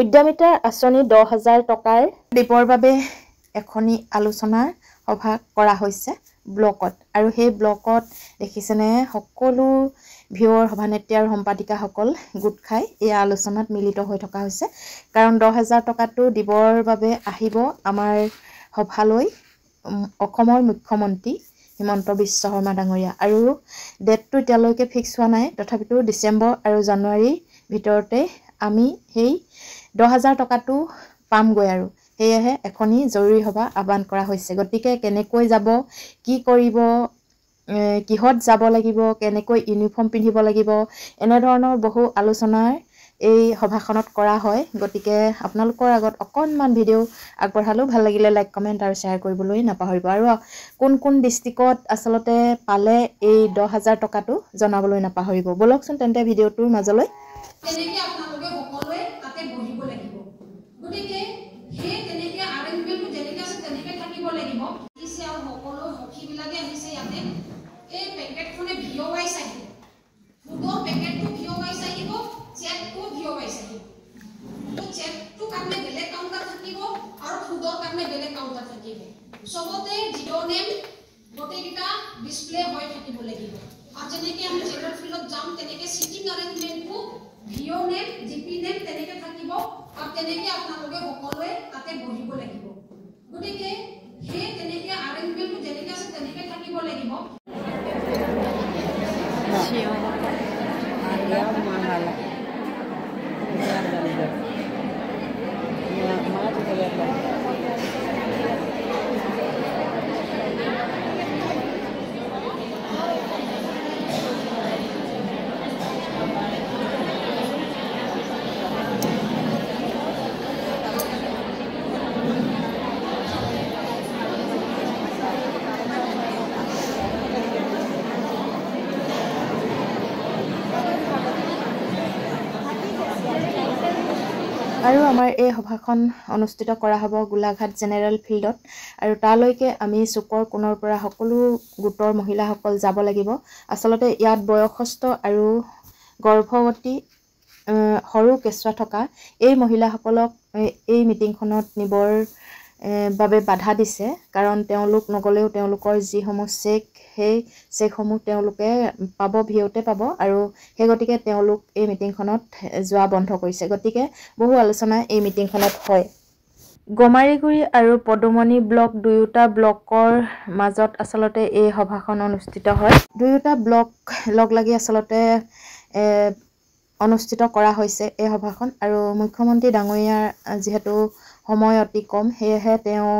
উদ্যমিতাৰ আঁচনি 10,000 টকাৰ দিবৰ বাবে এখনি আলোচনাৰ সভা কৰা হৈছে ব্লকত আৰু সেই ব্লকত দেখিছেনে সকলো ভিউৰ সভানেত্ৰী আৰু সম্পাদিকাসকল গোট খাই এই আলোচনাত মিলিত হৈ থকা হৈছে কাৰণ 10,000 টকাটো দিবৰ বাবে আহিব আমাৰ সভালৈ অসমৰ মুখ্যমন্ত্ৰী হিমন্ত বিশ্ব শৰ্মা ডাঙৰীয়া আৰু ডেটটো এতিয়ালৈকে ফিক্স হোৱা নাই তথাপিতো ডিসেম্বৰ আৰু জানুৱাৰীৰ ভিতৰতে আমি সেই 10,000 টকাটো পামগৈ আৰু সেয়েহে এখনি জৰুৰী সভা আহ্বান কৰা হৈছে গতিকে কেনেকৈ যাব কি কৰিব কিহত যাব লাগিব কেনেকৈ ইউনিফৰ্ম পিন্ধিব লাগিব এনে ধৰণৰ বহু আলোচনাৰ এই সভাখনত কৰা হয় গতিকে আপোনালোকৰ আগত অকনমান ভিডিও আগবঢ়ালো ভাল লাগিলে লাইক কমেন্ট আৰু শেয়াৰ কৰিবলৈ নাপাহৰিব আৰু কোন কোন ডিস্ট্ৰিক্টত আসলতে পালে এই 10,000 টকাটো জনাবলৈ নাপাহৰিব বলকচোন তেন্তে ভিডিওটোৰ মাজলৈ তেনেকে আপোনালোকে সকলোৱে তাতে বহিব লাগিব গতিকে হে তেনেকে আৰেঞ্জমেন্টটো যেনেকে আছে তেনেকে থাকিব লাগিব ইছে আৰু সকলো সখী বিলাকে আহিছে ইয়াতে এই পেকেটখনে ভিও ওয়াইজ আহিব ফুডৰ পেকেটটো ভিও ওয়াইজ আহিব চেকটো ভিও ওয়াইজ আহিব তো চেকটো কাৰণে বেলেগ কাউন্টাৰ থাকিব আৰু ফুডৰ কাৰণে বেলেগ কাউন্টাৰ থাকিব সবতে জিৰ' নেম গোটেইটা ডিসপ্লে হৈ থাকিব লাগিব আৰু যেনেকে আমি জেনাৰেল ফিল্ডত যাম তেনেকে সিটিং আৰেঞ্জমেন্টটো ভিও নেম জিপি নেম তেনেকে থাকিব আৰু তেনেকে আপোনালোকে সকলোৱে তাতে বহিব লাগিব গতিকে হে তেনেকে আৰেঞ্জমেন্টটো যেনেকে আছে তেনেকে থাকিব লাগিব আৰু আমাৰ এই সভাখন অনুষ্ঠিত কৰা হ'ব গোলাঘাট জেনেৰেল ফিল্ডত আৰু তালৈকে আমি চুকৰ কোণৰ পৰা সকলো গোটৰ মহিলাসকল যাব লাগিব আসলতে ইয়াত বয়সস্থ আৰু গৰ্ভৱতী সৰু কেঁচুৱা থকা এই মহিলাসকলক এই মিটিংখনত নিবৰ বাবে বাধা দিছে কাৰণ তেওঁলোক নগলেও তেওঁলোকৰ যিসমূহ চেক সেই চেকসমূহ তেওঁলোকে পাব ভিওতে পাব আৰু সেই গতিকে তেওঁলোক এই মিটিংখনত যোৱা বন্ধ কৰিছে গতিকে বহু আলোচনা এই মিটিংখনত হয় গমাৰিগুৰি আৰু পদুমনি ব্লক দুয়োটা ব্লকৰ মাজত আসলতে এই সভাখন অনুষ্ঠিত হয় দুয়োটা ব্লক লগ লাগি আসলতে অনুষ্ঠিত কৰা হৈছে এই সভাখন আৰু মুখ্যমন্ত্ৰী ডাঙৰীয়াৰ যেহেতু সময় অতি কম সেয়েহে তেওঁ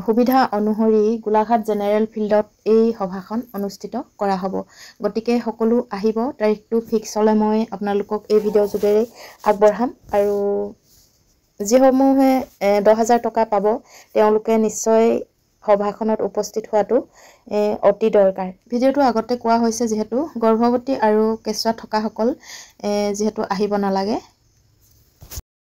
সুবিধা অনুসৰি গোলাঘাট জেনেৰেল ফিল্ডত এই সভাখন অনুষ্ঠিত কৰা হ'ব গতিকে সকলো আহিব তাৰিখটো ফিক্স হ'লে মই আপোনালোকক এই ভিডিঅ' যোগেৰে আগবঢ়াম আৰু যিসমূহে 10,000 টকা পাব তেওঁলোকে নিশ্চয় সভাখনত উপস্থিত হোৱাটো অতি দৰকাৰ ভিডিঅ'টো আগতে কোৱা হৈছে যেহেতু গৰ্ভৱতী আৰু কেঁচুৱা থকা সকল যেহেতু আহিব নালাগে